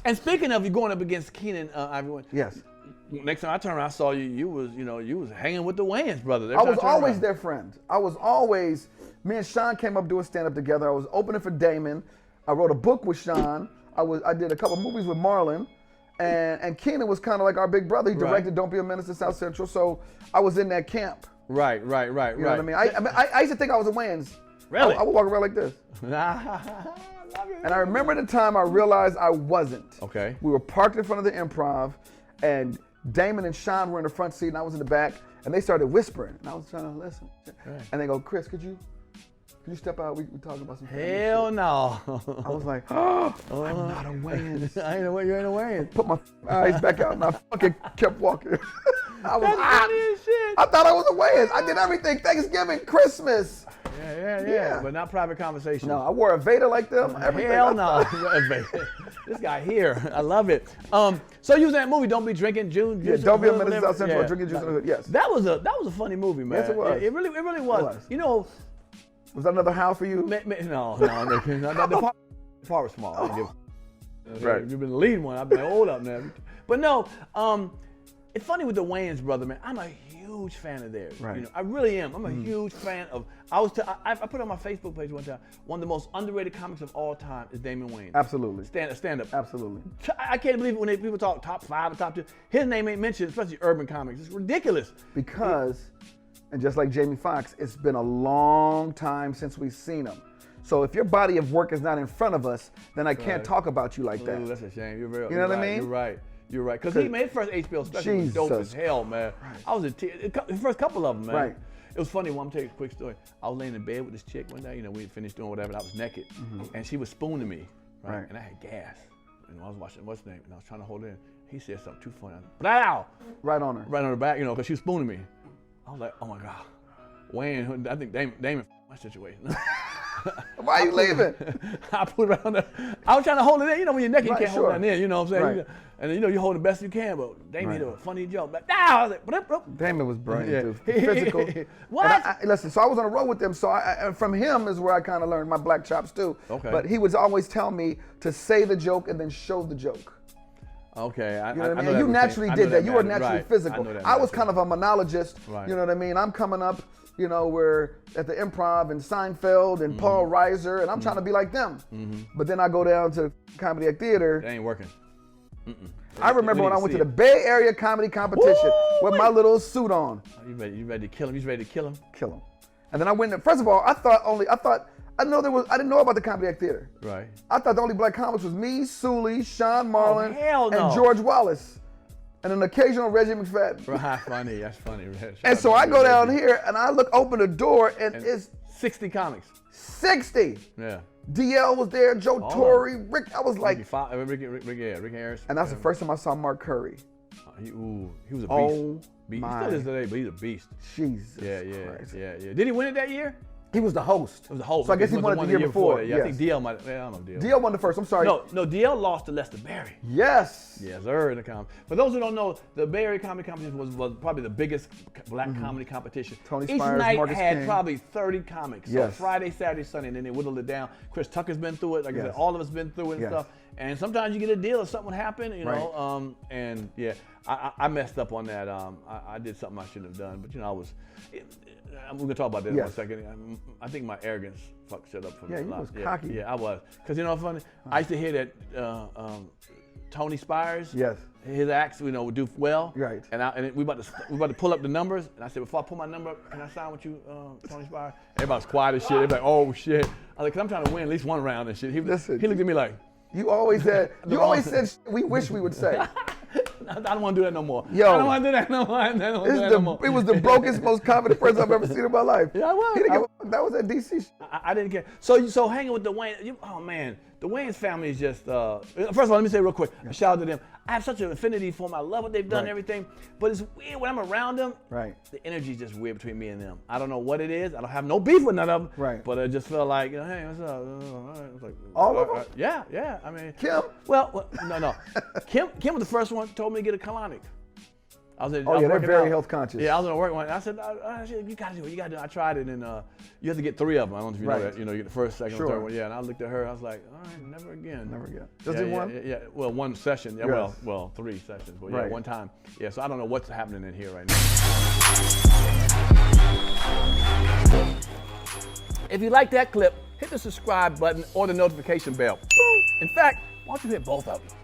And speaking of you going up against Keenan, Ivory, Yes. next time I turned around, I saw you. You was hanging with the Wayans brothers. I was always their friend. Me and Sean came up doing stand-up together. I was opening for Damon. I wrote a book with Sean. I did a couple movies with Marlon. And Keenan was kind of like our big brother. He directed Don't Be a Menace to South Central. So I was in that camp. Right. You know what I mean? I used to think I was a Wayans. Really? I would walk around like this. And I remember the time I realized I wasn't. Okay. We were parked in front of the Improv, and Damon and Sean were in the front seat, and I was in the back, and they started whispering, and I was trying to listen. Right. And they go, Chris, could you step out? We talking about some Hell no. I was like, oh, I'm not a Wayans. I ain't a Wayans. You ain't a Wayans. Put my eyes back out, and I fucking kept walking. I was shit. I thought I was a Wayans. I did everything, Thanksgiving, Christmas. Yeah. But not private conversation. No, I wore a Vader like them. Everything. Hell no. This guy here. I love it. So you was in that movie, Don't Be Drinking June. Yeah, Don't Be a Menace to South Central, Drinking Juice in the Hood. Yes. That was a funny movie, man. Yes, it was. It really was. You know. Was that another house for you? No. The part was small. Right. You've been the leading one. I've been like, hold up now. But no, it's funny with the Wayans brother, man. I'm a huge fan of theirs. Right. You know, I really am. I'm a huge fan of. I put on my Facebook page one time. One of the most underrated comics of all time is Damon Wayans. Absolutely. Stand up. Absolutely. I can't believe it when people talk top 5 or top 2. His name ain't mentioned, especially urban comics. It's ridiculous. Because, and just like Jamie Foxx, it's been a long time since we've seen him. So if your body of work is not in front of us, then I can't talk about you like that. Ooh, that's a shame. You're real. You know what I mean? You're right. Because he made his first HBO special was dope as hell, man. Right. I was the first couple of them, man. Right. It was funny. Well, I'm telling you a quick story. I was laying in bed with this chick one day. You know, we had finished doing whatever, and I was naked. And she was spooning me, right? And I had gas. And I was watching, what's his name? And I was trying to hold it in. He said something too funny. Blow! Right on her. Right on her back, you know, because she was spooning me. I was like, oh my God. Wayne, I think Damon my situation. Why are you leaving? I put it around there. I was trying to hold it in. You know, when you're naked, you can't hold that in. You know what I'm saying? Right. And you know, you hold the best you can, but Damon hit a funny joke. Like, I was like, Damon was brilliant, too. Physical. What? Listen, so I was on the road with him, so and from him is where I kind of learned my black chops, too. Okay. But he would always tell me to say the joke and then show the joke. Okay, you know what I mean? You naturally did that. You were naturally physical. I was kind of a monologist. Right. You know what I mean? I'm coming up, you know, we're at the Improv and Seinfeld and Paul Reiser, and I'm trying to be like them. But then I go down to Comedy Act Theater. It ain't working. I remember when I went to the Bay Area Comedy Competition with my little suit on. You ready to kill him? You ready to kill him? Kill him. And then I went. First of all, I didn't know about the Comedy Act Theater. Right. I thought the only black comics was me, Sully, Sean Marlon, and George Wallace, and an occasional Reggie McFadden. Right, funny. That's funny. And so I go down here and I open the door and it's 60 comics. 60. Yeah. DL was there, Joe Torre, Rick. I was like, Rick Harris. And that's the first time I saw Mark Curry. He was a beast. Oh, he still is today, but he's a beast. Jesus Christ. Yeah. Did he win it that year? He was the host. He was the host. So I guess he won it the year before. Yeah, I think DL might. I don't know DL. DL won the first. I'm sorry. No, DL lost to Lester Berry. Yes. Yes, sir. In the comedy. For those who don't know, the Bay Area Comedy Competition was probably the biggest black comedy competition. Tony Each Spires, night Marcus had King. probably 30 comics. Yes. So Friday, Saturday, Sunday, and then they whittled it down. Chris Tucker's been through it. Like I said, all of us been through it and stuff. And sometimes you get a deal or something would happen, you know. And yeah, I messed up on that. I did something I shouldn't have done, but you know, we're gonna talk about that in 1 second. I think my arrogance fucked shit up for me. Yeah, you was cocky. Yeah, I was. Cause you know what's funny? I used to hear that Tony Spires. Yes. His acts, you know, would do well. Right. And we about to pull up the numbers, and I said, before I pull my number up, can I sign with you, Tony Spires? Everybody's quiet as shit. Everybody, oh shit. I was like, cause I'm trying to win at least one round and shit. He looked at me like. You always said we wish we would say. I don't want to do that no more. Yo, I don't want to do that no more. It was the brokest, most confident person I've ever seen in my life. Yeah, I was. He didn't give a fuck. That was at DC shit. I didn't care. So hanging with the Wayans, oh man, the Wayans family is just, first of all, let me say real quick, a shout out to them. I have such an affinity for them. I love what they've done and everything, but it's weird when I'm around them. Right. The energy is just weird between me and them. I don't know what it is. I don't have no beef with none of them. Right. But I just feel like, hey, what's up? It's like, all of them? Yeah. I mean. Kim? Well, no. Kim was the first one who told me to get a colonic. They're very health conscious. Yeah, I was in a work one. And I said, you got to do it. You got to do it. I tried it, and you have to get 3 of them. I don't know if you know that. You know, you get the first, second, third one. Yeah, and I looked at her. I was like, all right, never again. Never again. Just in one? Yeah. Well, one session. Yeah. Yes. Well, 3 sessions. But yeah, one time. Yeah. So I don't know what's happening in here right now. If you like that clip, hit the subscribe button or the notification bell. In fact, why don't you hit both of them?